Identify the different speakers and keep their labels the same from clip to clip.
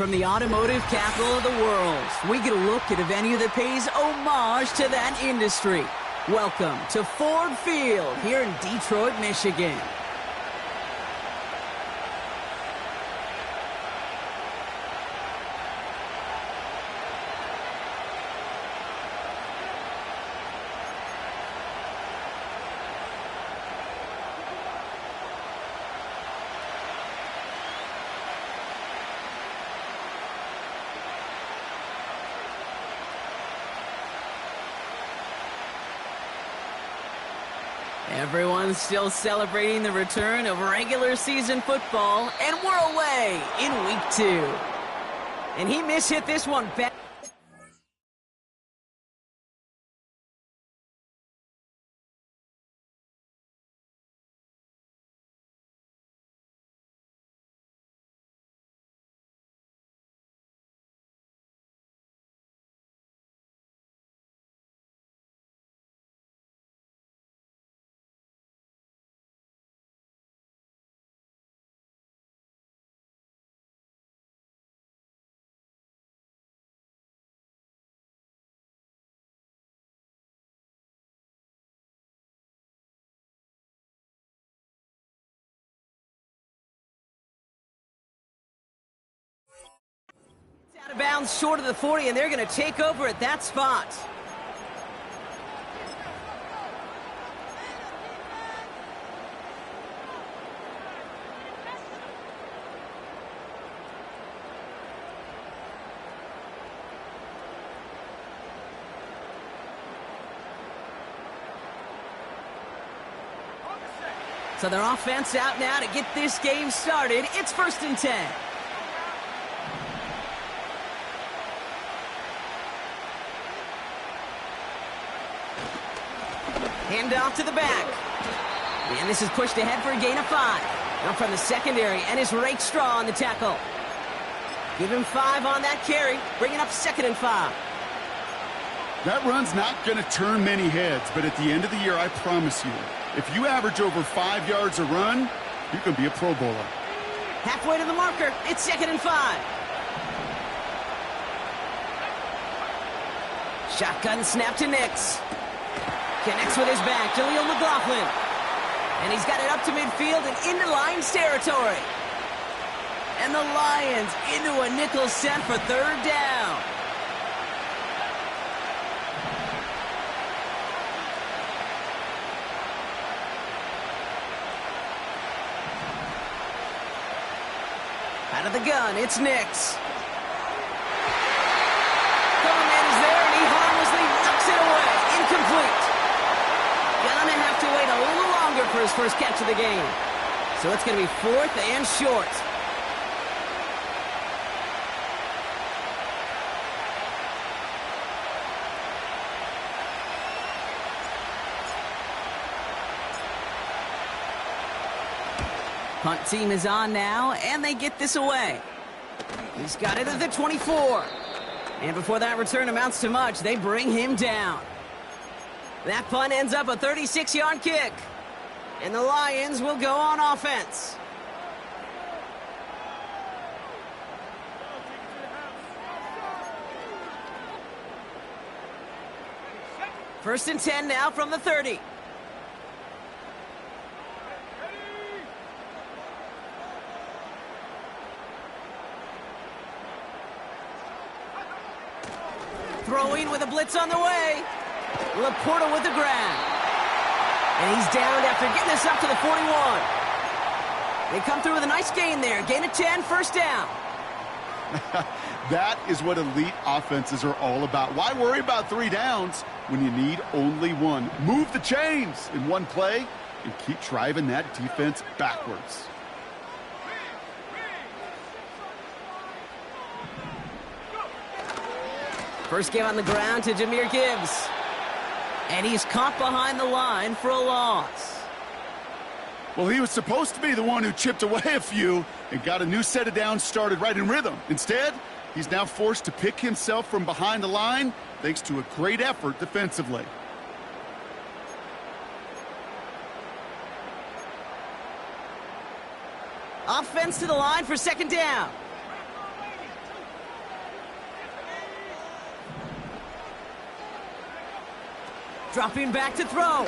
Speaker 1: From the automotive capital of the world, we get a look at a venue that pays homage to that industry. Welcome to Ford Field here in Detroit, Michigan. Everyone's still celebrating the return of regular season football, and we're away in week 2. And he mishit this one back. Out of bounds short of the 40, and they're going to take over at that spot. So their offense out now to get this game started. It's 1st and 10. Hand off to the back. And this is pushed ahead for a gain of 5. Now from the secondary, and is Rake Straw on the tackle. Give him 5 on that carry, bringing up 2nd and 5.
Speaker 2: That run's not going to turn many heads, but at the end of the year, I promise you, if you average over 5 yards a run, you can be a Pro Bowler.
Speaker 1: Halfway to the marker, it's 2nd and 5. Shotgun snap to Nix. Connects with his back, Jaleel McLaughlin. And he's got it up to midfield and into Lions territory. And the Lions into a nickel set for 3rd down. Out of the gun, it's Nix. Cover man is there, and he harmlessly knocks it away. Incomplete. Gonna have to wait a little longer for his first catch of the game. So it's going to be 4th and short. Punt team is on now, and they get this away. He's got it at the 24. And before that return amounts to much, they bring him down. That punt ends up a 36-yard kick. And the Lions will go on offense. First and 10 now from the 30. Throwing with a blitz on the way. Laporta with the grab. And he's down after getting this up to the 41. They come through with a nice gain there. Gain of 10, 1st down.
Speaker 2: That is what elite offenses are all about. Why worry about 3 downs when you need only 1? Move the chains in one play and keep driving that defense backwards.
Speaker 1: First give on the ground to Jahmyr Gibbs. And he's caught behind the line for a loss.
Speaker 2: Well, he was supposed to be the one who chipped away a few and got a new set of downs started right in rhythm. Instead, he's now forced to pick himself from behind the line thanks to a great effort defensively.
Speaker 1: Offense to the line for 2nd down. Dropping back to throw.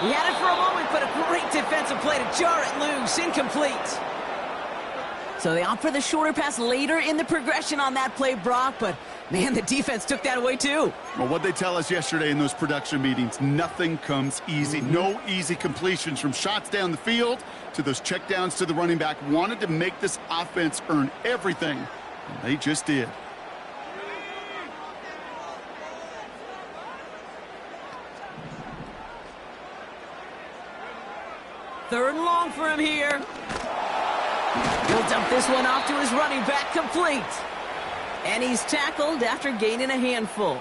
Speaker 1: He had it for a moment, but a great defensive play to jar it loose. Incomplete. So they opt for the shorter pass later in the progression on that play, Brock, but man, the defense took that away too.
Speaker 2: Well, what they tell us yesterday in those production meetings, nothing comes easy. No easy completions, from shots down the field to those checkdowns to the running back. Wanted to make this offense earn everything, and they just did.
Speaker 1: Third and long for him here. He'll dump this one off to his running back, complete. And he's tackled after gaining a handful.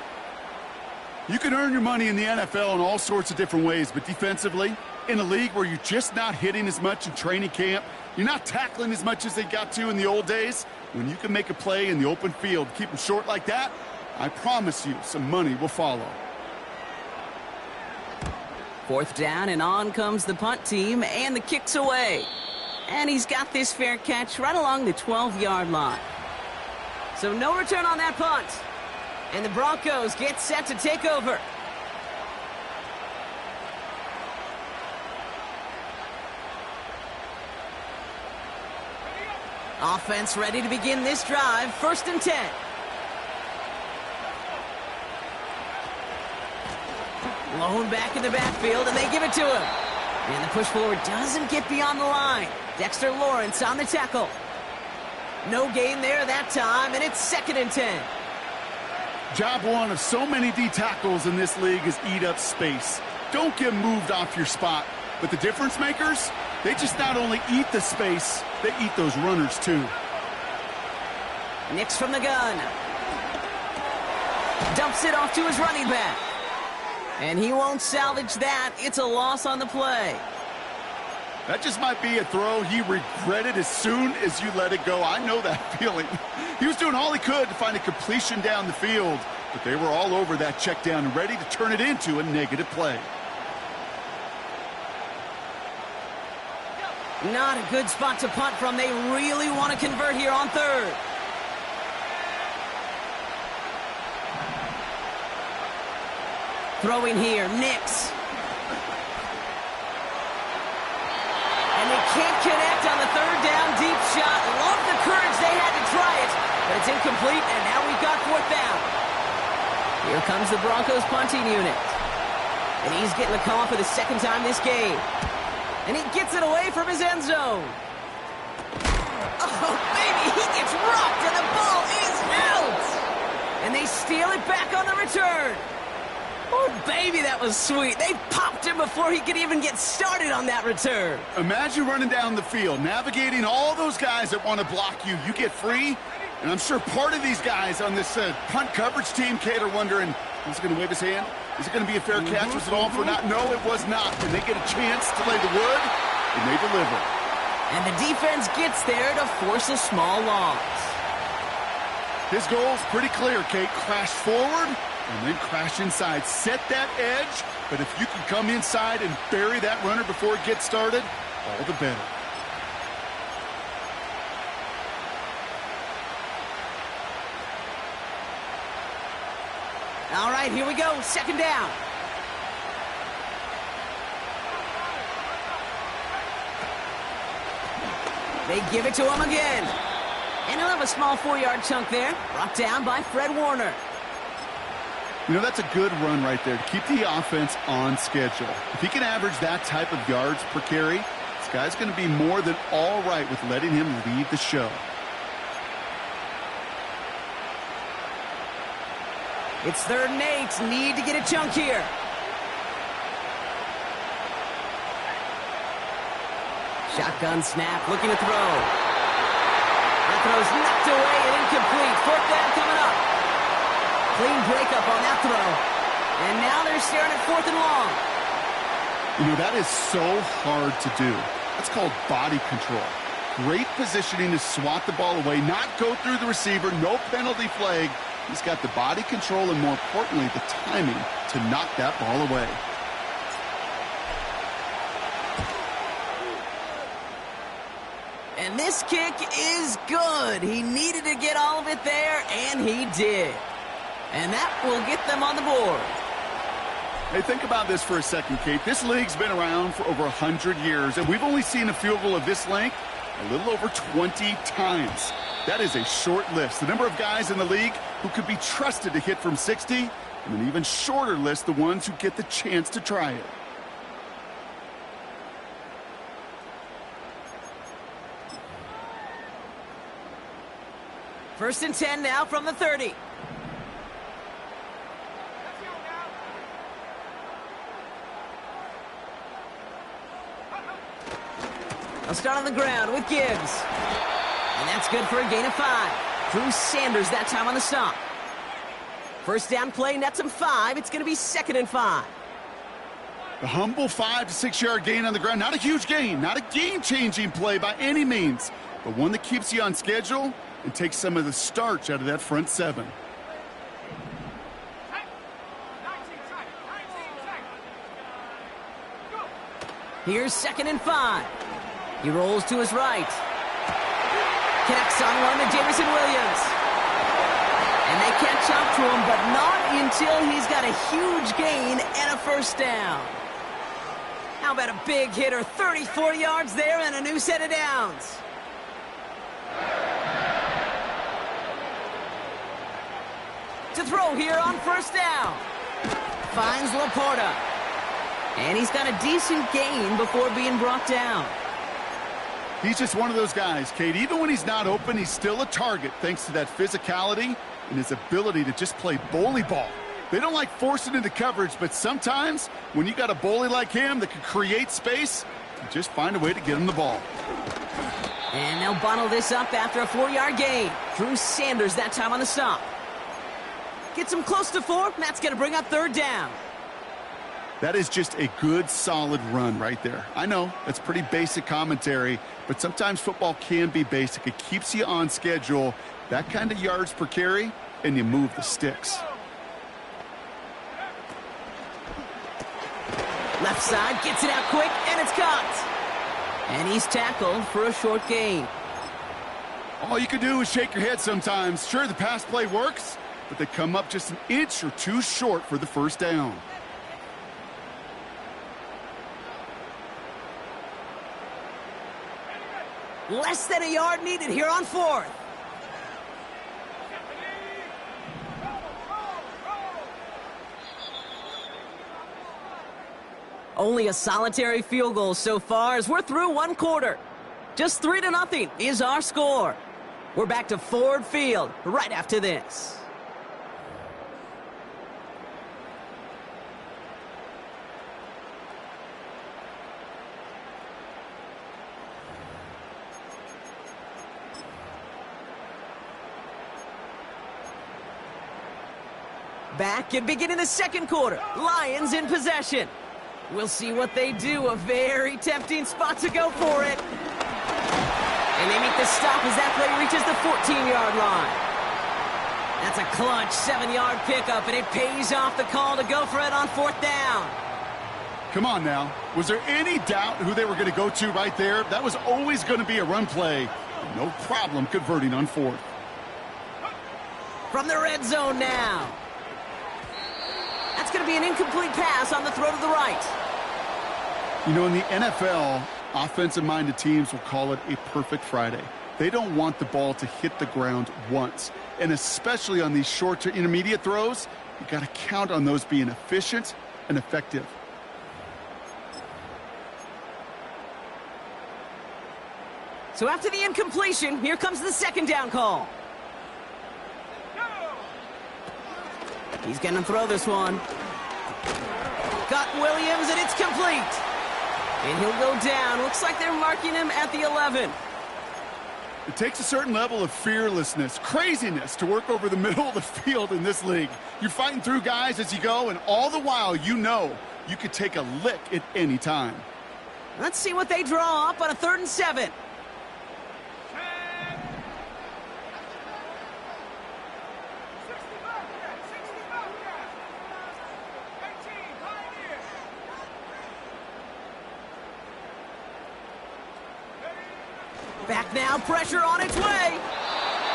Speaker 2: You can earn your money in the NFL in all sorts of different ways, but defensively, in a league where you're just not hitting as much in training camp, you're not tackling as much as they got to in the old days, when you can make a play in the open field, keep them short like that, I promise you some money will follow.
Speaker 1: Fourth down, and on comes the punt team, and the kick's away. And he's got this fair catch right along the 12-yard line. So no return on that punt. And the Broncos get set to take over. Offense ready to begin this drive. 1st and 10. Lone back in the backfield, and they give it to him. And the push forward doesn't get beyond the line. Dexter Lawrence on the tackle. No gain there that time, and it's 2nd and 10.
Speaker 2: Job one of so many D tackles in this league is eat up space. Don't get moved off your spot. But the difference makers, they just not only eat the space, they eat those runners too.
Speaker 1: Nix from the gun. Dumps it off to his running back. And he won't salvage that. It's a loss on the play.
Speaker 2: That just might be a throw he regretted as soon as you let it go. I know that feeling. He was doing all he could to find a completion down the field, but they were all over that check down and ready to turn it into a negative play.
Speaker 1: Not a good spot to punt from. They really want to convert here on 3rd. Throwing here, Nix. And they can't connect on the 3rd down deep shot. Love the courage they had to try it, but it's incomplete, and now we've got 4th down. Here comes the Broncos punting unit. And he's getting a call for the 2nd time this game. And he gets it away from his end zone. Oh, baby, he gets rocked, and the ball is out. And they steal it back on the return. Oh, baby, that was sweet. They popped him before he could even get started on that return.
Speaker 2: Imagine running down the field, navigating all those guys that want to block you. You get free, and I'm sure part of these guys on this punt coverage team, Kate, are wondering, is he going to wave his hand? Is it going to be a fair catch? Was it all for naught? No, it was not. And they get a chance to lay the wood, and they deliver.
Speaker 1: And the defense gets there to force a small loss.
Speaker 2: His goal's pretty clear, Kate. Crash forward and then crash inside. Set that edge, but if you can come inside and bury that runner before it gets started, all the better.
Speaker 1: All right, here we go. 2nd down. They give it to him again. And he'll have a small 4-yard chunk there. Brought down by Fred Warner.
Speaker 2: You know, that's a good run right there to keep the offense on schedule. If he can average that type of yards per carry, this guy's going to be more than all right with letting him lead the show.
Speaker 1: It's 3rd and 8. Need to get a chunk here. Shotgun snap, looking to throw. That throw's knocked away and incomplete. 4th down coming up. Clean breakup on that throw. And now they're staring at 4th and long.
Speaker 2: You know, that is so hard to do. That's called body control. Great positioning to swat the ball away, not go through the receiver, no penalty flag. He's got the body control and, more importantly, the timing to knock that ball away.
Speaker 1: And this kick is good. He needed to get all of it there, and he did. And that will get them on the board.
Speaker 2: Hey, think about this for a second, Kate. This league's been around for over 100 years, and we've only seen a field goal of this length a little over 20 times. That is a short list. The number of guys in the league who could be trusted to hit from 60, and an even shorter list the ones who get the chance to try it.
Speaker 1: First and 10 now from the 30. They'll start on the ground with Gibbs. And that's good for a gain of 5. Drew Sanders that time on the stop. First down play nets him 5. It's going to be 2nd and 5.
Speaker 2: The humble 5 to 6 yard gain on the ground. Not a huge gain, not a game-changing play by any means, but one that keeps you on schedule and takes some of the starch out of that front 7.
Speaker 1: Here's 2nd and 5. He rolls to his right. Connects on one to Jameson Williams. And they catch up to him, but not until he's got a huge gain and a first down. How about a big hitter, 34 yards there and a new set of downs. To throw here on first down. Finds Laporta. And he's got a decent gain before being brought down.
Speaker 2: He's just one of those guys, Kate. Even when he's not open, he's still a target thanks to that physicality and his ability to just play bully ball. They don't like forcing into coverage, but sometimes when you got a bully like him that can create space, you just find a way to get him the ball.
Speaker 1: And they'll bottle this up after a 4-yard gain. Drew Sanders that time on the stop. Gets him close to 4, and that's going to bring up 3rd down.
Speaker 2: That is just a good, solid run right there. I know, that's pretty basic commentary, but sometimes football can be basic. It keeps you on schedule, that kind of yards per carry, and you move the sticks.
Speaker 1: Left side, gets it out quick, and it's caught. And he's tackled for a short gain.
Speaker 2: All you can do is shake your head sometimes. Sure, the pass play works, but they come up just an inch or two short for the first down.
Speaker 1: Less than a yard needed here on 4th. Only a solitary field goal so far as we're through 1 quarter. Just 3-0 is our score. We're back to Ford Field right after this. Back and beginning the 2nd quarter. Lions in possession. We'll see what they do. A very tempting spot to go for it. And they make the stop as that play reaches the 14-yard line. That's a clutch 7-yard pickup, and it pays off the call to go for it on 4th down.
Speaker 2: Come on now. Was there any doubt who they were going to go to right there? That was always going to be a run play. No problem converting on 4th.
Speaker 1: From the red zone now. That's going to be an incomplete pass on the throw to the right.
Speaker 2: You know, in the NFL, offensive-minded teams will call it a perfect Friday. They don't want the ball to hit the ground once. And especially on these short to intermediate throws, you got to count on those being efficient and effective.
Speaker 1: So after the incompletion, here comes the 2nd down call. He's going to throw this one. Got Williams, and it's complete. And he'll go down. Looks like they're marking him at the 11.
Speaker 2: It takes a certain level of fearlessness, craziness to work over the middle of the field in this league. You're fighting through guys as you go, and all the while you know you could take a lick at any time.
Speaker 1: Let's see what they draw up on a 3rd and 7. Back now, pressure on its way.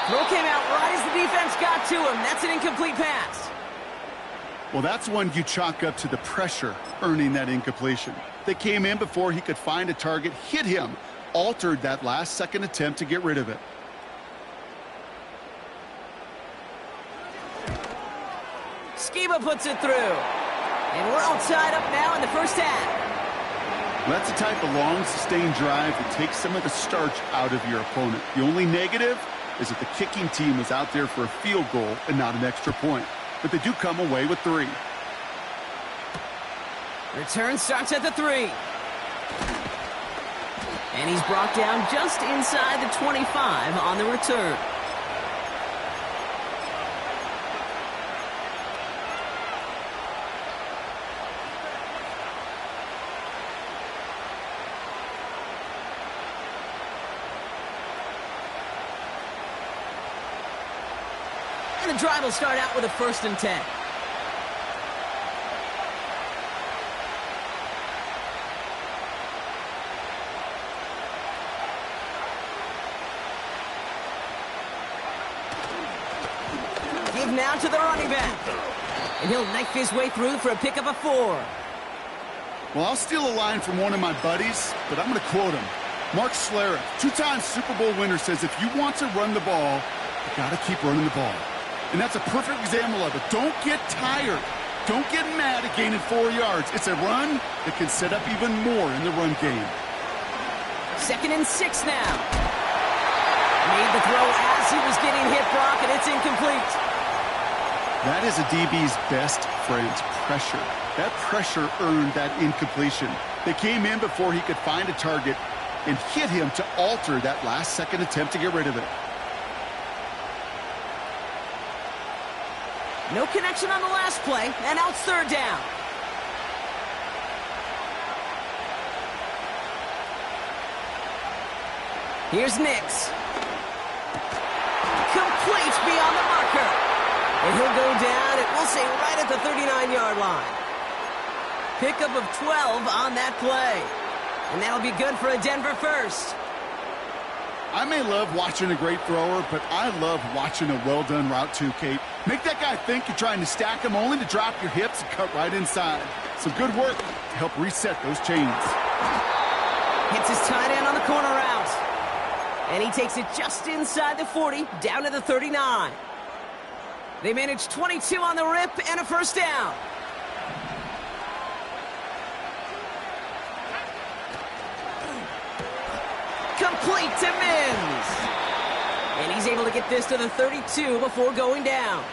Speaker 1: Throw came out right as the defense got to him. That's an incomplete pass.
Speaker 2: Well, that's one you chalk up to the pressure earning that incompletion. They came in before he could find a target, hit him, altered that last-second attempt to get rid of it.
Speaker 1: Skiba puts it through. And we're all tied up now in the first half.
Speaker 2: That's the type of long, sustained drive that takes some of the starch out of your opponent. The only negative is that the kicking team was out there for a field goal and not an extra point. But they do come away with 3.
Speaker 1: Return starts at the 3. And he's brought down just inside the 25 on the return. And the drive will start out with a 1st and 10. Give now to the running back. And he'll knife his way through for a pickup of 4.
Speaker 2: Well, I'll steal a line from one of my buddies, but I'm going to quote him. Mark Schlereth, 2-time Super Bowl winner, says if you want to run the ball, you got to keep running the ball. And that's a perfect example of it. Don't get tired. Don't get mad at gaining 4 yards. It's a run that can set up even more in the run game.
Speaker 1: 2nd and 6 now. Made the throw as he was getting hit, Brock, and it's incomplete.
Speaker 2: That is a DB's best friend, pressure. That pressure earned that incompletion. They came in before he could find a target and hit him to alter that last-second attempt to get rid of it.
Speaker 1: No connection on the last play, and now it's 3rd down. Here's Nix. Complete beyond the marker. And he'll go down, and we'll say right at the 39-yard line. Pickup of 12 on that play. And that'll be good for a Denver 1st.
Speaker 2: I may love watching a great thrower, but I love watching a well-done route too, Kate. Make that guy think you're trying to stack him only to drop your hips and cut right inside. Some good work to help reset those chains.
Speaker 1: Hits his tight end on the corner route. And he takes it just inside the 40, down to the 39. They manage 22 on the rip and a 1st down. Complete to Mims. And he's able to get this to the 32 before going down.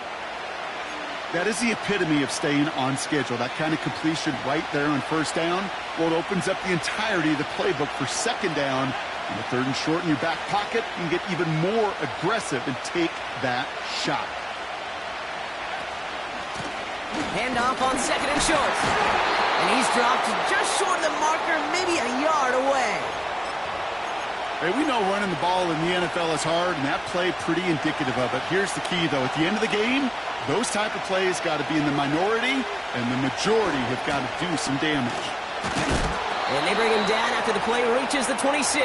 Speaker 2: That is the epitome of staying on schedule. That kind of completion right there on 1st down. Well, it opens up the entirety of the playbook for 2nd down. And the 3rd and short in your back pocket, you can get even more aggressive and take that shot.
Speaker 1: Handoff on 2nd and short. And he's dropped just short of the marker, maybe a yard away.
Speaker 2: Hey, we know running the ball in the NFL is hard, and that play pretty indicative of it. Here's the key, though. At the end of the game, those type of plays got to be in the minority, and the majority have got to do some damage.
Speaker 1: And they bring him down after the play reaches the 26.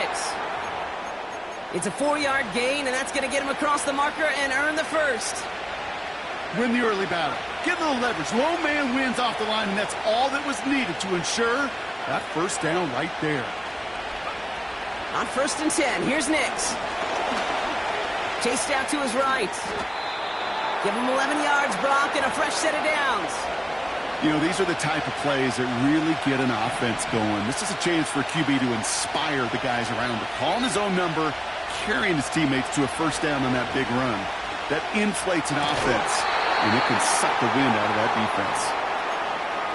Speaker 1: It's a 4-yard gain, and that's going to get him across the marker and earn the 1st.
Speaker 2: Win the early battle. Get a little leverage. Low man wins off the line, and that's all that was needed to ensure that 1st down right there.
Speaker 1: On 1st and 10, here's Nix. Chased out to his right. Give him 11 yards, Brock, and a fresh set of downs.
Speaker 2: You know, these are the type of plays that really get an offense going. This is a chance for a QB to inspire the guys around him. Calling his own number, carrying his teammates to a 1st down on that big run. That inflates an offense, and it can suck the wind out of that defense.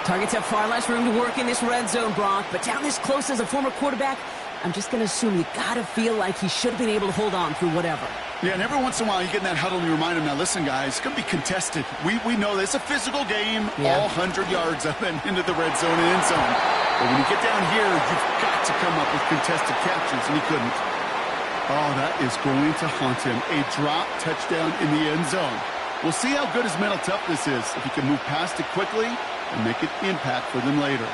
Speaker 1: Targets have far less room to work in this red zone, Brock, but down this close as a former quarterback, I'm just going to assume you got to feel like he should have been able to hold on through whatever.
Speaker 2: Yeah, and every once in a while you get in that huddle and you remind him, now listen, guys, it's going to be contested. We know this. It's a physical game, all 100 yards up and into the red zone and end zone. But when you get down here, you've got to come up with contested catches, and he couldn't. Oh, that is going to haunt him. A drop touchdown in the end zone. We'll see how good his mental toughness is, if he can move past it quickly and make an impact for them later.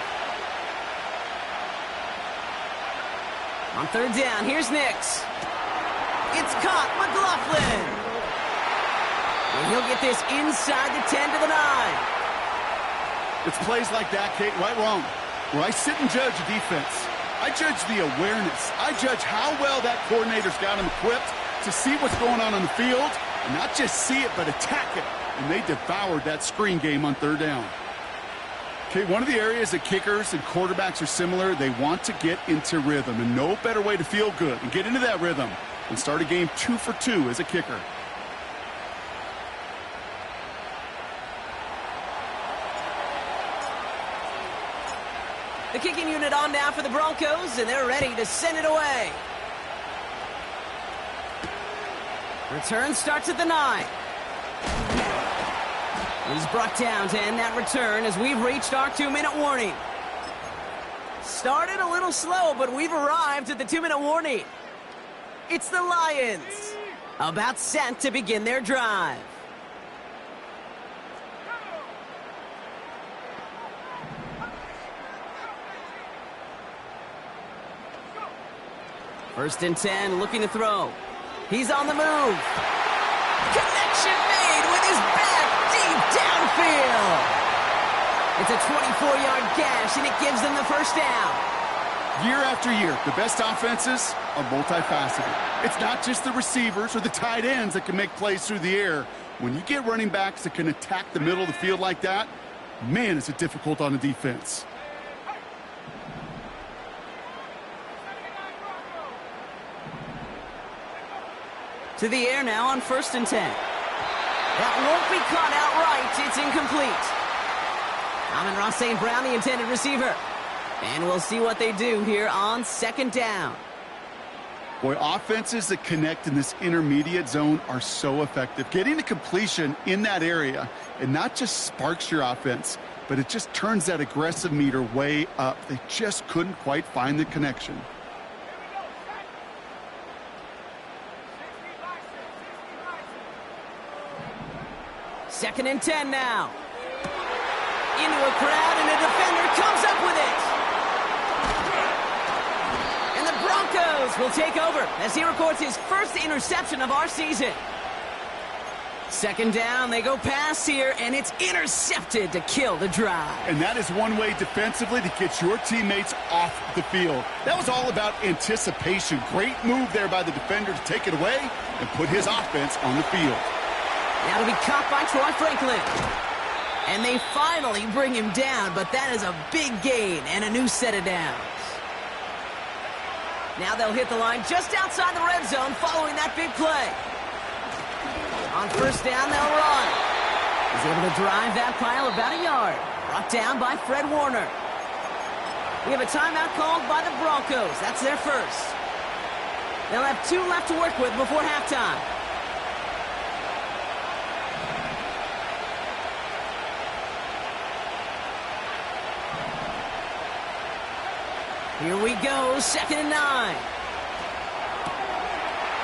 Speaker 1: On 3rd down, here's Nix. It's caught, McLaughlin. And he'll get this inside the 10 to the 9.
Speaker 2: It's plays like that, Kate, right wrong. Where I sit and judge a defense, I judge the awareness. I judge how well that coordinator's got him equipped to see what's going on the field, and not just see it, but attack it. And they devoured that screen game on third down. Okay, one of the areas that kickers and quarterbacks are similar, they want to get into rhythm, and no better way to feel good and get into that rhythm than start a game 2 for 2 as a kicker.
Speaker 1: The kicking unit on now for the Broncos, and they're ready to send it away. Return starts at the 9. He's brought down to end that return as we've reached our 2-minute warning. Started a little slow, but we've arrived at the 2-minute warning. It's the Lions, about set to begin their drive. First and 10, looking to throw. He's on the move. Connection made with his back deep downfield. It's a 24-yard gash, and it gives them the first down.
Speaker 2: Year after year, the best offenses are multifaceted. It's not just the receivers or the tight ends that can make plays through the air. When you get running backs that can attack the middle of the field like that, man, is it difficult on the defense.
Speaker 1: To the air now on first and 10. That won't be caught outright. It's incomplete. Amon-Ra St. Brown, the intended receiver. And we'll see what they do here on second down.
Speaker 2: Boy, offenses that connect in this intermediate zone are so effective. Getting to completion in that area, it not just sparks your offense, but it just turns that aggressive meter way up. They just couldn't quite find the connection.
Speaker 1: Second and 10 now. Into a crowd, and a defender comes up with it. And the Broncos will take over as he records his first interception of our season. Second down, they go pass here, and it's intercepted to kill the drive.
Speaker 2: And that is one way defensively to get your teammates off the field. That was all about anticipation. Great move there by the defender to take it away and put his offense on the field.
Speaker 1: Now to be caught by Troy Franklin. And they finally bring him down, but that is a big gain and a new set of downs. Now they'll hit the line just outside the red zone following that big play. On first down, they'll run. He's able to drive that pile about a yard. Brought down by Fred Warner. We have a timeout called by the Broncos. That's their first. They'll have 2 left to work with before halftime. Here we go, second and 9.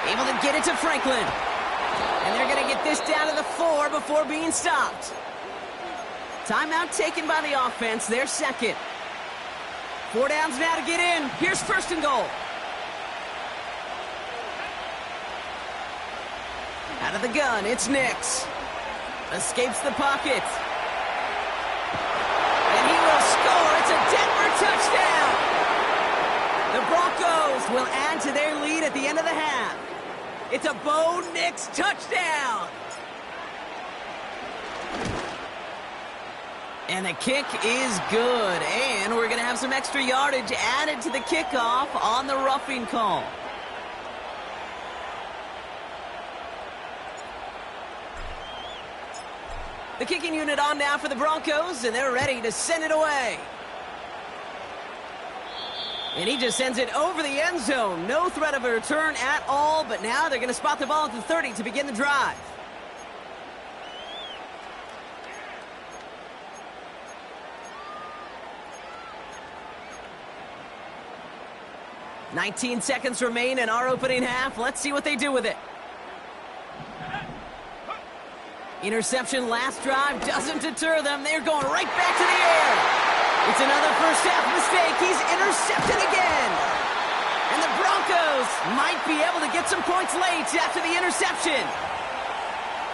Speaker 1: Able to get it to Franklin. And they're going to get this down to the 4 before being stopped. Timeout taken by the offense, their second. 4 downs now to get in. Here's first and goal. Out of the gun, it's Nix. Escapes the pocket. And he will score. It's a Denver touchdown. The Broncos will add to their lead at the end of the half. It's a Bo Nix touchdown. And the kick is good. And we're going to have some extra yardage added to the kickoff on the roughing call. The kicking unit on now for the Broncos, and they're ready to send it away. And he just sends it over the end zone. No threat of a return at all, but now they're going to spot the ball at the 30 to begin the drive. "19 seconds remain in our opening half. Let's see what they do with it. Interception last drive doesn't deter them. They're going right back to the air. It's another first half mistake. He's intercepted again. And the Broncos might be able to get some points late after the interception.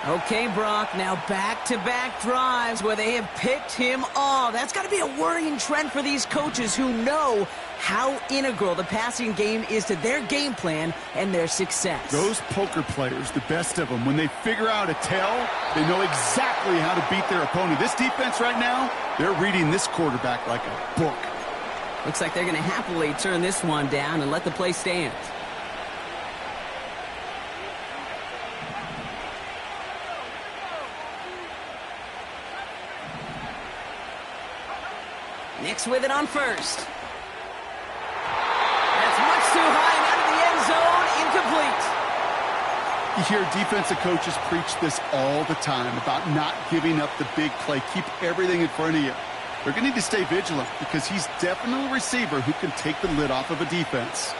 Speaker 1: Okay, Brock, now back-to-back drives where they have picked him off. That's got to be a worrying trend for these coaches who know how integral the passing game is to their game plan and their success.
Speaker 2: Those poker players, the best of them, when they figure out a tell, they know exactly how to beat their opponent. This defense right now, they're reading this quarterback like a book.
Speaker 1: Looks like they're going to happily turn this one down and let the play stand. Nick's with it on first. That's much too high and out of the end zone. Incomplete.
Speaker 2: You hear defensive coaches preach this all the time about not giving up the big play. Keep everything in front of you. They're going to need to stay vigilant because he's definitely a receiver who can take the lid off of a defense.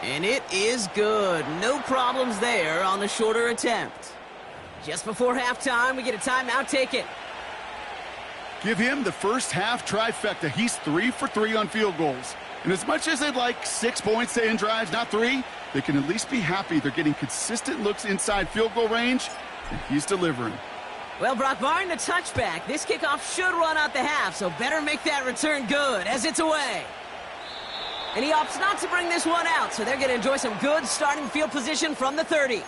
Speaker 1: And it is good. No problems there on the shorter attempt. Just before halftime, we get a timeout taken.
Speaker 2: Give him the first half trifecta. He's 3 for 3 on field goals. And as much as they'd like 6 points to end drives, not 3, they can at least be happy they're getting consistent looks inside field goal range, and he's delivering.
Speaker 1: Well, Brock, barring the touchback, this kickoff should run out the half, so better make that return good as it's away. And he opts not to bring this one out, so they're going to enjoy some good starting field position from the 30.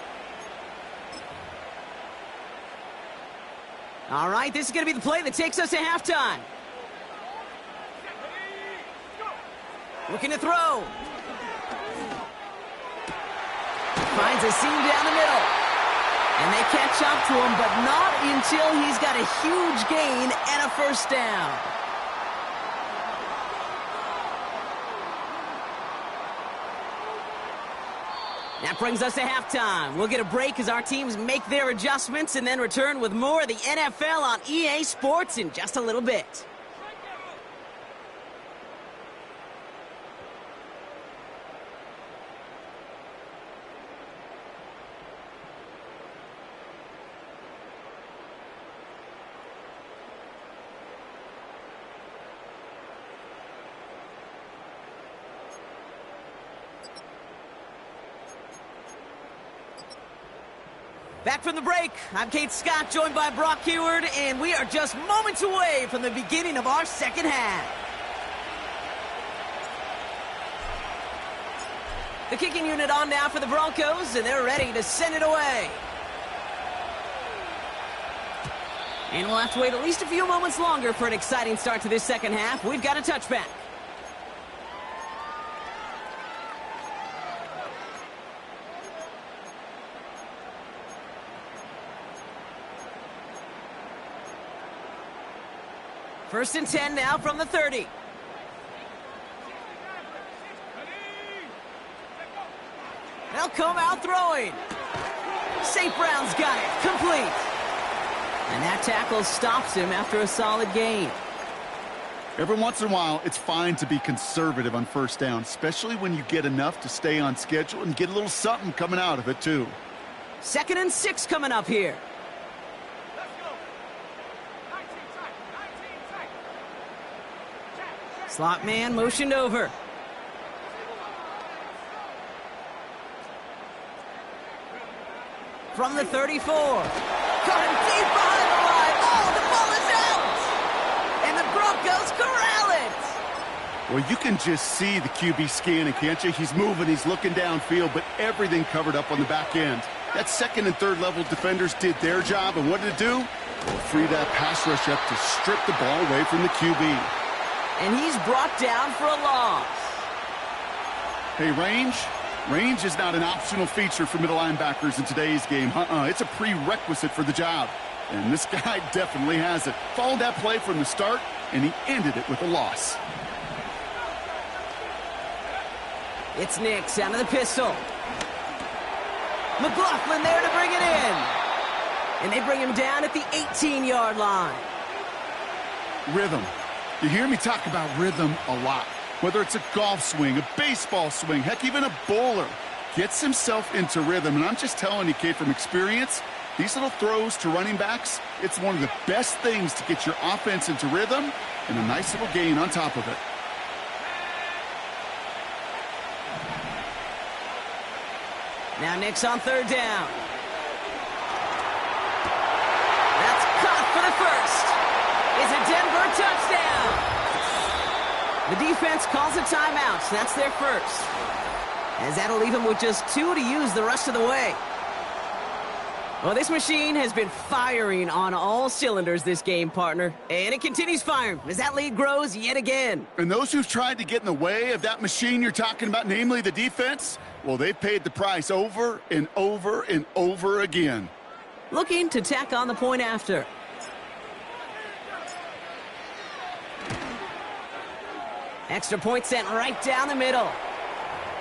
Speaker 1: All right, this is going to be the play that takes us to halftime. Looking to throw. Finds a seam down the middle. And they catch up to him, but not until he's got a huge gain and a first down. That brings us to halftime. We'll get a break as our teams make their adjustments and then return with more of the NFL on EA Sports in just a little bit. Back from the break, I'm Kate Scott, joined by Brock Heward, and we are just moments away from the beginning of our second half. The kicking unit on now for the Broncos, and they're ready to send it away. And we'll have to wait at least a few moments longer for an exciting start to this second half. We've got a touchback. First and 10 now from the 30. They'll come out throwing. St. Brown's got it. Complete. And that tackle stops him after a solid gain.
Speaker 2: Every once in a while, it's fine to be conservative on first down, especially when you get enough to stay on schedule and get a little something coming out of it, too.
Speaker 1: 2nd and 6 coming up here. Slot man motioned over. From the 34. Caught him deep behind the line. Oh, the ball is out! And the Broncos corral it!
Speaker 2: Well, you can just see the QB scanning, can't you? He's moving, he's looking downfield, but everything covered up on the back end. That second and third level defenders did their job, and what did it do? It freed that pass rush up to strip the ball away from the QB.
Speaker 1: And he's brought down for a loss.
Speaker 2: Hey, range is not an optional feature for middle linebackers in today's game. It's a prerequisite for the job. And this guy definitely has it. Followed that play from the start, and he ended it with a loss.
Speaker 1: It's Nick, sound of the pistol. McLaughlin there to bring it in. And they bring him down at the 18-yard line.
Speaker 2: Rhythm. You hear me talk about rhythm a lot. Whether it's a golf swing, a baseball swing, heck, even a bowler gets himself into rhythm. And I'm just telling you, kid, from experience, these little throws to running backs, it's one of the best things to get your offense into rhythm and a nice little gain on top of it.
Speaker 1: Now Nick's on 3rd down. is a Denver touchdown. The defense calls a timeout, so that's their first. As that'll leave them with just 2 to use the rest of the way. Well, this machine has been firing on all cylinders this game, partner. And it continues firing as that lead grows yet again.
Speaker 2: And those who've tried to get in the way of that machine you're talking about, namely the defense, well, they've paid the price over and over and over again.
Speaker 1: Looking to tack on the point after. Extra point sent right down the middle.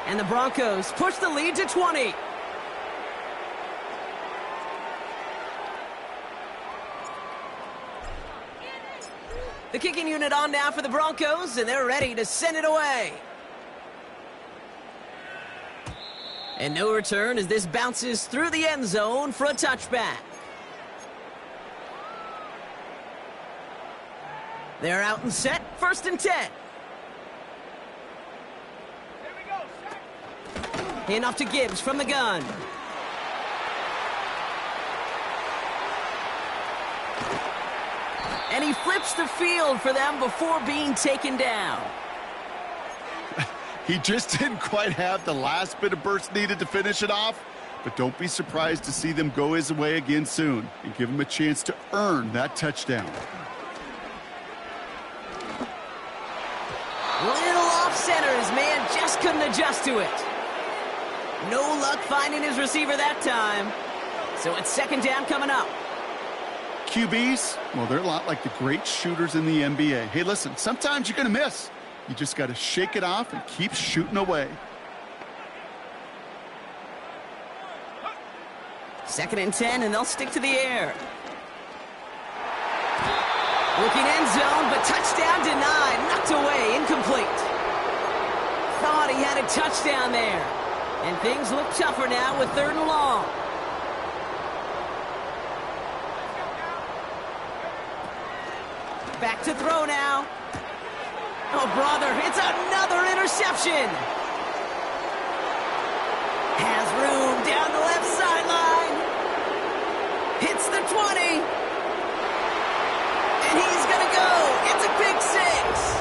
Speaker 1: And the Broncos push the lead to 20. The kicking unit on now for the Broncos, and they're ready to send it away. And no return as this bounces through the end zone for a touchback. They're out and set, 1st and 10. Handoff to Gibbs from the gun. And he flips the field for them before being taken down.
Speaker 2: He just didn't quite have the last bit of burst needed to finish it off, but don't be surprised to see them go his way again soon and give him a chance to earn that touchdown.
Speaker 1: Little off center, his man just couldn't adjust to it. No luck finding his receiver that time. So it's 2nd down coming up.
Speaker 2: QBs, well, they're a lot like the great shooters in the NBA. Hey, listen, sometimes you're going to miss. You just got to shake it off and keep shooting away.
Speaker 1: 2nd and 10, and they'll stick to the air. Looking end zone, but touchdown denied. Knocked away, incomplete. Thought he had a touchdown there. And things look tougher now with 3rd and long. Back to throw now. Oh, brother, it's another interception. Has room down the left sideline. Hits the 20. And he's going to go. It's a pick 6.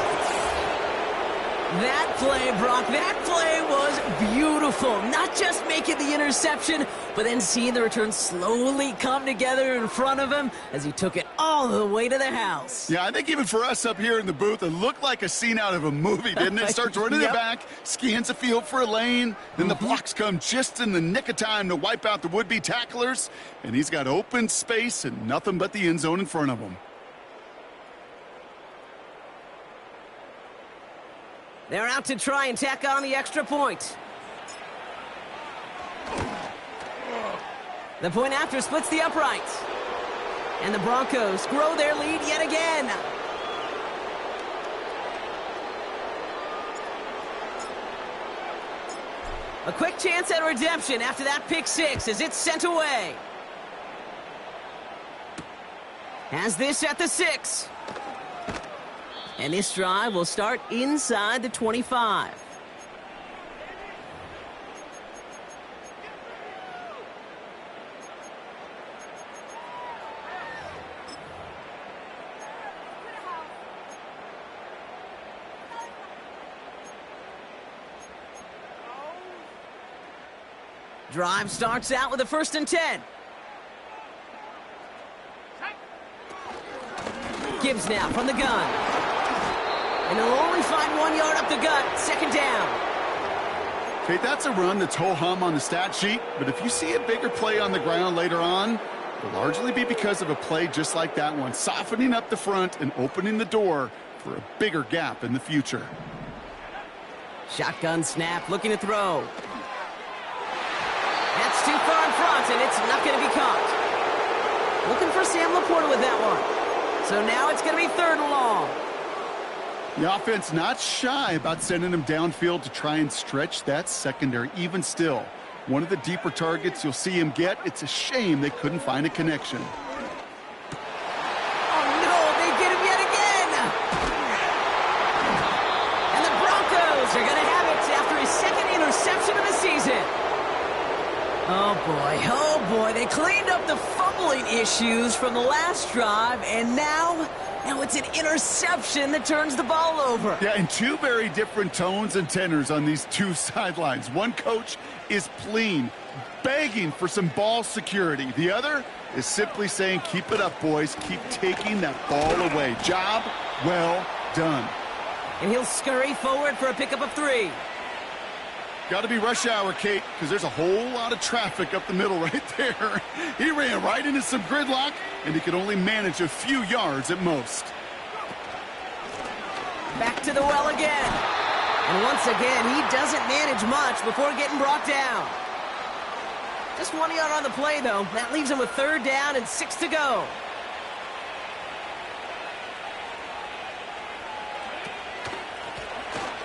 Speaker 1: That play, Brock, that play was beautiful. Not just making the interception, but then seeing the return slowly come together in front of him as he took it all the way to the house.
Speaker 2: Yeah, I think even for us up here in the booth, it looked like a scene out of a movie, didn't it? Starts running it back, scans the field for a lane, then the blocks come just in the nick of time to wipe out the would-be tacklers, and he's got open space and nothing but the end zone in front of him.
Speaker 1: They're out to try and tack on the extra point. The point after splits the uprights. And the Broncos grow their lead yet again. A quick chance at redemption after that pick 6 as it's sent away. Has this at the 6. And this drive will start inside the 25. Drive starts out with a 1st and 10. Gibbs now from the gun. And he'll only find 1 yard up the gut. 2nd down.
Speaker 2: Okay, that's a run that's ho-hum on the stat sheet, but if you see a bigger play on the ground later on, it'll largely be because of a play just like that one, softening up the front and opening the door for a bigger gap in the future.
Speaker 1: Shotgun snap, looking to throw. That's too far in front, and it's not going to be caught. Looking for Sam Laporta with that one. So now it's going to be 3rd and long.
Speaker 2: The offense not shy about sending him downfield to try and stretch that secondary. Even still, one of the deeper targets you'll see him get. It's a shame they couldn't find a connection.
Speaker 1: Oh, no, they get him yet again. And the Broncos are going to have it after his 2nd interception of the season. Oh, boy, they cleaned up the fumbling issues from the last drive, and now Now it's an interception that turns the ball over.
Speaker 2: Yeah, and two very different tones and tenors on these two sidelines. One coach is pleading, begging for some ball security. The other is simply saying, keep it up, boys. Keep taking that ball away. Job well done.
Speaker 1: And he'll scurry forward for a pickup of 3.
Speaker 2: Got to be rush hour, Kate, because there's a whole lot of traffic up the middle right there. He ran right into some gridlock, and he could only manage a few yards at most.
Speaker 1: Back to the well again. And once again, he doesn't manage much before getting brought down. Just 1 yard on the play, though. That leaves him with 3rd down and 6 to go.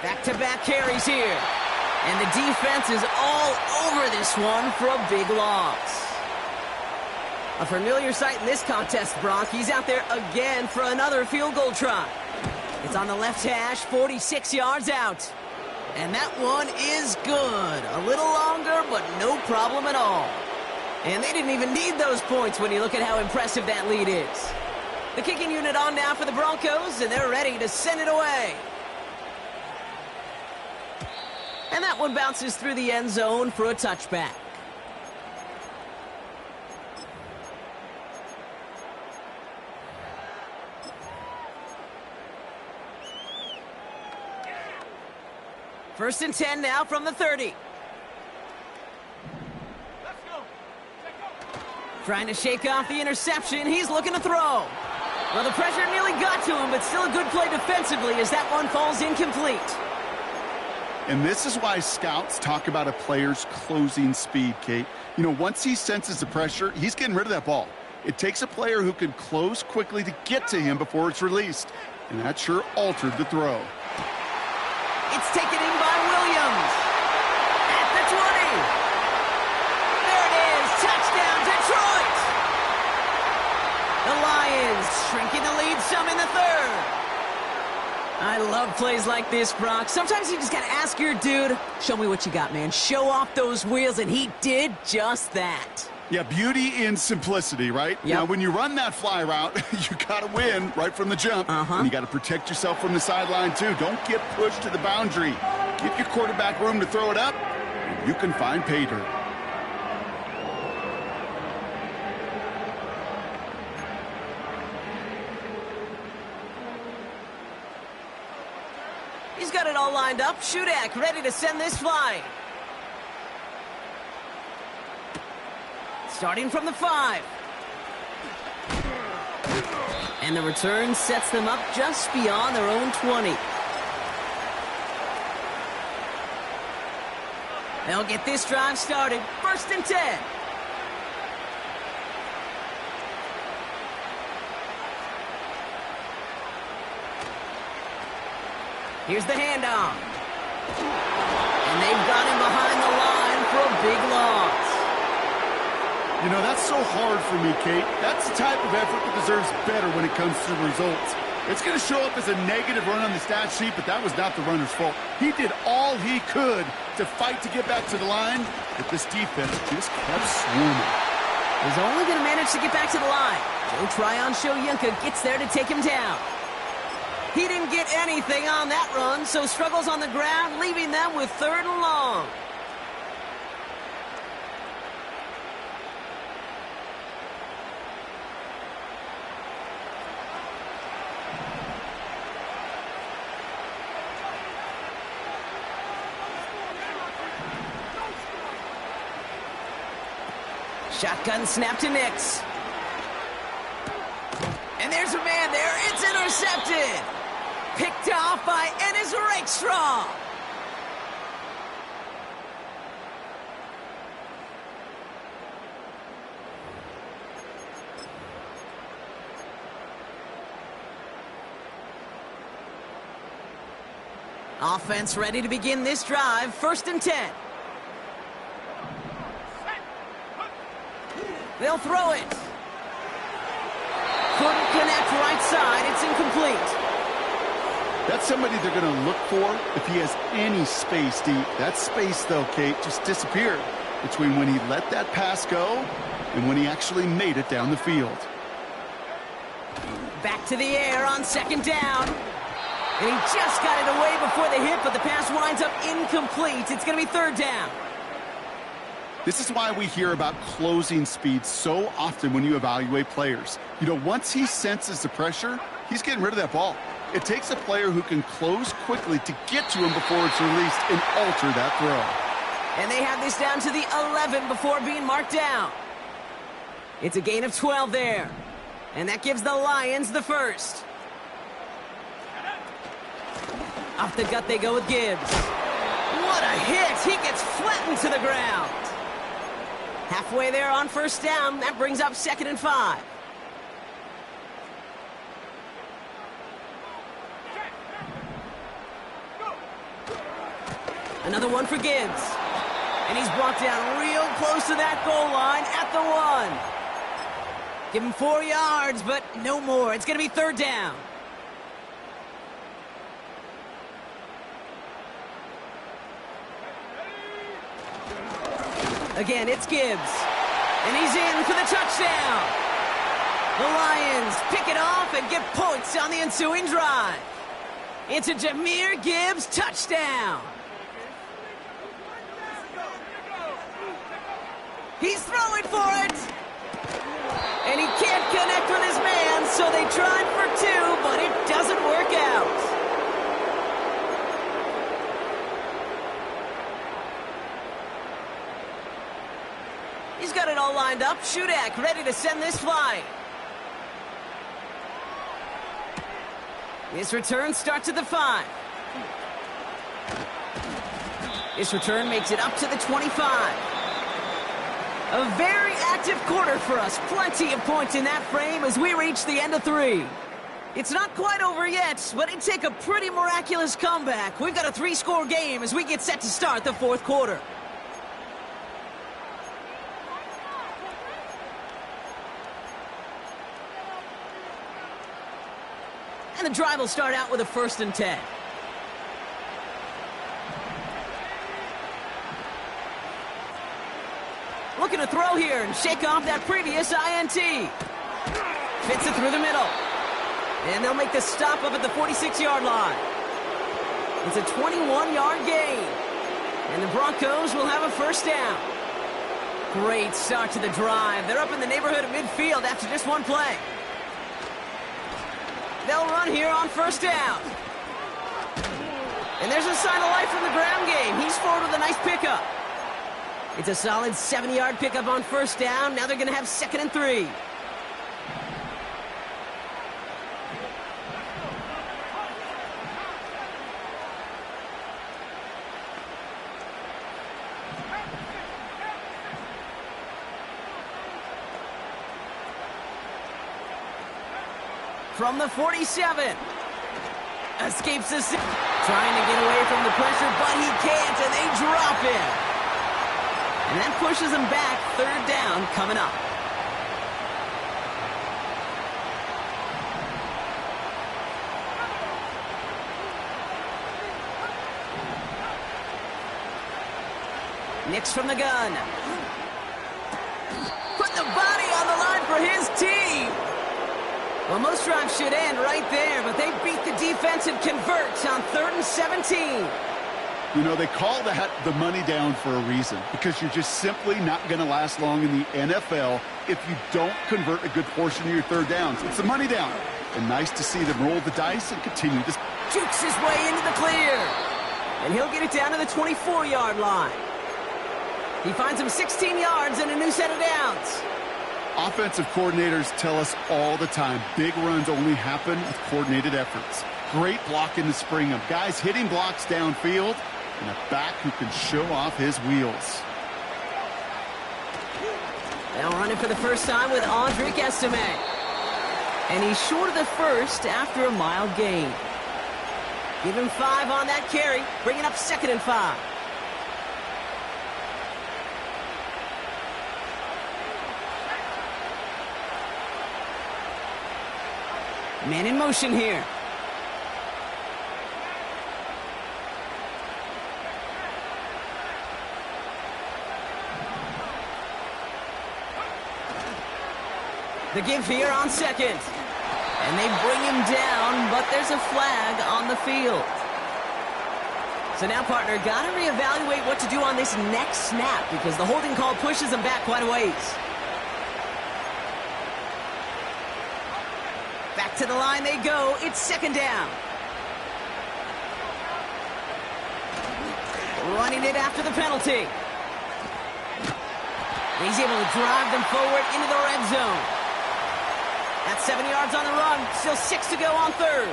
Speaker 1: Back-to-back carries here. And the defense is all over this one for a big loss. A familiar sight in this contest, Brock. He's out there again for another field goal try. It's on the left hash, 46 yards out. And that one is good. A little longer, but no problem at all. And they didn't even need those points when you look at how impressive that lead is. The kicking unit on now for the Broncos, and they're ready to send it away. And that one bounces through the end zone for a touchback. First and 10 now from the 30. Let's go. Trying to shake off the interception. He's looking to throw. Well, the pressure nearly got to him, but still a good play defensively as that one falls incomplete.
Speaker 2: And this is why scouts talk about a player's closing speed, Kate. You know, once he senses the pressure, he's getting rid of that ball. It takes a player who can close quickly to get to him before it's released. And that sure altered the throw.
Speaker 1: It's taken in by Williams. At the 20. There it is. Touchdown, Detroit. The Lions shrinking the lead some in the 3rd. I love plays like this, Brock. Sometimes you just got to ask your dude, show me what you got, man. Show off those wheels, and he did just that.
Speaker 2: Yeah, beauty in simplicity, right?
Speaker 1: Yep.
Speaker 2: Now, when you run that fly route, you got to win right from the jump. And you got to protect yourself from the sideline, too. Don't get pushed to the boundary. Give your quarterback room to throw it up, and you can find pay dirt.
Speaker 1: He's got it all lined up. Shudak ready to send this flying. Starting from the 5. And the return sets them up just beyond their own 20. They'll get this drive started. First and 10. Here's the handoff. And they've got him behind the line for a big loss.
Speaker 2: You know, that's so hard for me, Kate. That's the type of effort that deserves better when it comes to the results. It's going to show up as a negative run on the stat sheet, but that was not the runner's fault. He did all he could to fight to get back to the line, but this defense just kept swarming.
Speaker 1: He's only going to manage to get back to the line. Joe Tryon-Shoyinka gets there to take him down. He didn't get anything on that run, so struggles on the ground, leaving them with 3rd and long. Shotgun snap to Nix. And there's a man there. It's intercepted. Picked off by Ennis Rakestraw. Offense ready to begin this drive. First and 10. They'll throw it. Couldn't connect right side. It's incomplete.
Speaker 2: That's somebody they're going to look for if he has any space deep. That space, though, Kate, just disappeared between when he let that pass go and when he actually made it down the field.
Speaker 1: Back to the air on second down. And he just got it away before the hit, but the pass winds up incomplete. It's going to be third down.
Speaker 2: This is why we hear about closing speed so often when you evaluate players. You know, once he senses the pressure, he's getting rid of that ball. It takes a player who can close quickly to get to him before it's released and alter that throw.
Speaker 1: And they have this down to the 11 before being marked down. It's a gain of 12 there. And that gives the Lions the first. Off the gut they go with Gibbs. What a hit! He gets flattened to the ground. Halfway there on first down. That brings up 2nd and 5. Another one for Gibbs. And he's brought down real close to that goal line at the 1. Give him 4 yards, but no more. It's going to be third down. Again, it's Gibbs. And he's in for the touchdown. The Lions pick it off and get points on the ensuing drive. It's a Jahmyr Gibbs touchdown. He's throwing for it. And he can't connect with his man, so they tried for 2, but it doesn't work out. He's got it all lined up. Shudak ready to send this flying. This return starts at the 5. This return makes it up to the 25. A very active quarter for us. Plenty of points in that frame as we reach the end of 3. It's not quite over yet, but it'd take a pretty miraculous comeback. We've got a 3-score game as we get set to start the 4th quarter. And the drive will start out with a 1st and 10. Looking to throw here and shake off that previous INT. Fits it through the middle. And they'll make the stop up at the 46-yard line. It's a 21-yard gain. And the Broncos will have a first down. Great start to the drive. They're up in the neighborhood of midfield after just 1 play. They'll run here on first down. And there's a sign of life from the ground game. He's forward with a nice pickup. It's a solid 70-yard pickup on first down. Now they're going to have 2nd and 3. From the 47. Escapes the... Trying to get away from the pressure, but he can't, and they drop him. And that pushes him back. Third down coming up. Nix from the gun. Put the body on the line for his team. Well, most drives should end right there, but they beat the defense and convert on 3rd and 17.
Speaker 2: You know, they call that the money down for a reason, because you're just simply not going to last long in the NFL if you don't convert a good portion of your third downs. It's the money down. And nice to see them roll the dice and continue this.
Speaker 1: Jukes his way into the clear. And he'll get it down to the 24-yard line. He finds him 16 yards and a new set of downs.
Speaker 2: Offensive coordinators tell us all the time, big runs only happen with coordinated efforts. Great block in the spring of guys hitting blocks downfield, and a back who can show off his wheels.
Speaker 1: They'll run it for the first time with Audric Estime. And he's short of the first after a mild gain. Give him 5 on that carry, bringing up 2nd and 5. Man in motion here. The give here on 2nd. And they bring him down, but there's a flag on the field. So now, partner, got to reevaluate what to do on this next snap because the holding call pushes them back quite a ways. Back to the line they go. It's second down. Running it after the penalty. He's able to drive them forward into the red zone. That's 7 yards on the run. Still 6 to go on third.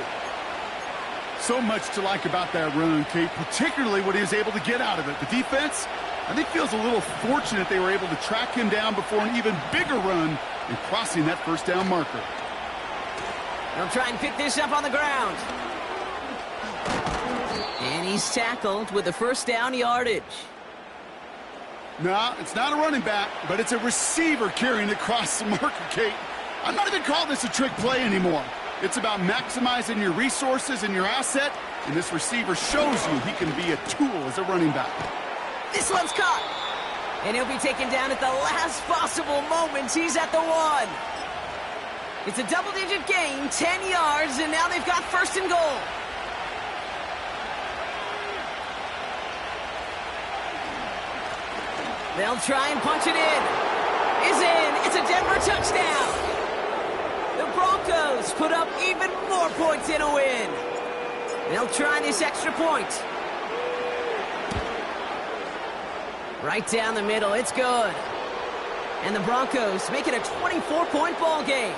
Speaker 2: So much to like about that run, Kate, particularly what he was able to get out of it. The defense, I think, feels a little fortunate they were able to track him down before an even bigger run and crossing that first down marker.
Speaker 1: They'll try and pick this up on the ground. And he's tackled with the first down yardage.
Speaker 2: No, it's not a running back, but it's a receiver carrying it across the marker, Kate. I'm not even calling this a trick play anymore. It's about maximizing your resources and your asset, and this receiver shows you he can be a tool as a running back.
Speaker 1: This one's caught. And he'll be taken down at the last possible moments. He's at the 1. It's a double-digit gain, 10 yards, and now they've got first and goal. They'll try and punch it in. Is in. It's a Denver touchdown. The Broncos put up even more points in a win. They'll try this extra point. Right down the middle. It's good. And the Broncos make it a 24-point ball game.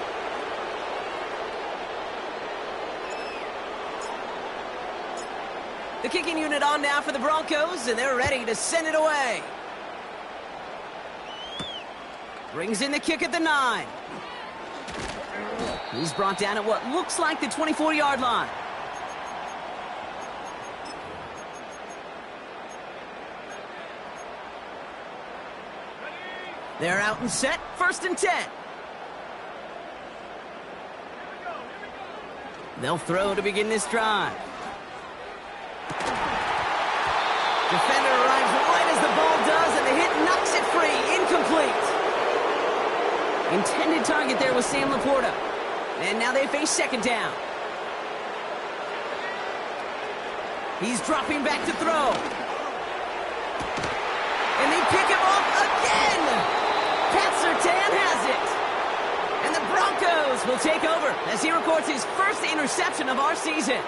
Speaker 1: The kicking unit on now for the Broncos, and they're ready to send it away. Brings in the kick at the 9. He's brought down at what looks like the 24-yard line. They're out and set, first and 10. They'll throw to begin this drive. Defender arrives right as the ball does, and the hit knocks it free. Incomplete. Intended target there was Sam Laporta. And now they face second down. He's dropping back to throw. And they pick him off again. Pat Surtain has it. And the Broncos will take over as he records his first interception of our season.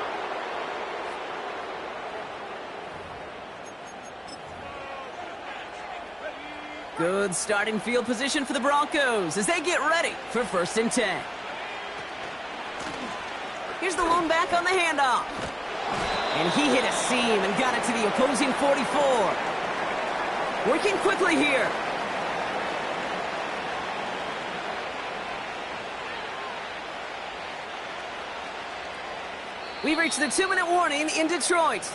Speaker 1: Good starting field position for the Broncos as they get ready for first and 10. Here's the lone back on the handoff. And he hit a seam and got it to the opposing 44. Working quickly here. We've reached the 2-minute warning in Detroit.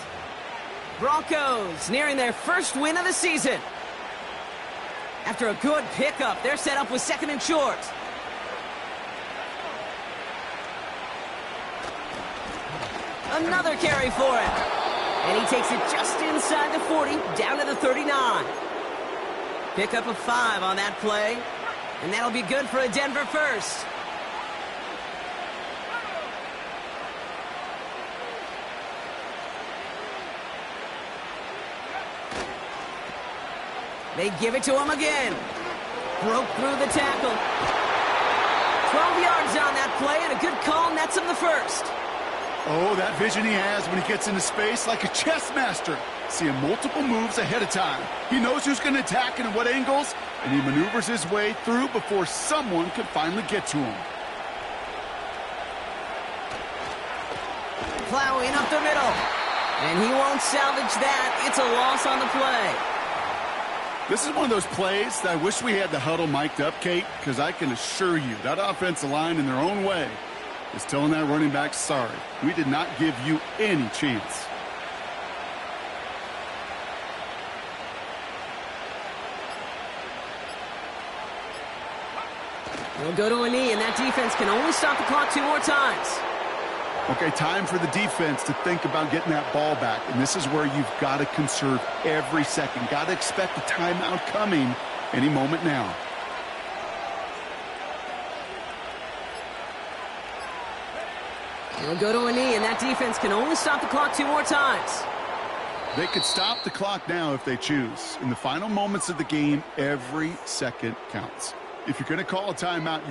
Speaker 1: Broncos nearing their first win of the season. After a good pickup, they're set up with second and short. Another carry for him. And he takes it just inside the 40, down to the 39. Pickup of 5 on that play. And that'll be good for a Denver first. They give it to him again. Broke through the tackle. 12 yards on that play, and a good call nets him the first.
Speaker 2: Oh, that vision he has when he gets into space, like a chess master, seeing multiple moves ahead of time. He knows who's going to attack and at what angles, and he maneuvers his way through before someone can finally get to him.
Speaker 1: Plowing up the middle. And he won't salvage that. It's a loss on the play.
Speaker 2: This is one of those plays that I wish we had the huddle mic'd up, Kate, because I can assure you that offensive line in their own way is telling that running back, sorry, we did not give you any chance.
Speaker 1: They'll go to a knee, and that defense can only stop the clock 2 more times.
Speaker 2: Okay, time for the defense to think about getting that ball back, and this is where you've got to conserve every second. Got to expect a timeout coming any moment now.
Speaker 1: He'll go to a knee, and that defense can only stop the clock 2 more times.
Speaker 2: They could stop the clock now if they choose. In the final moments of the game, every second counts. If you're going to call a timeout,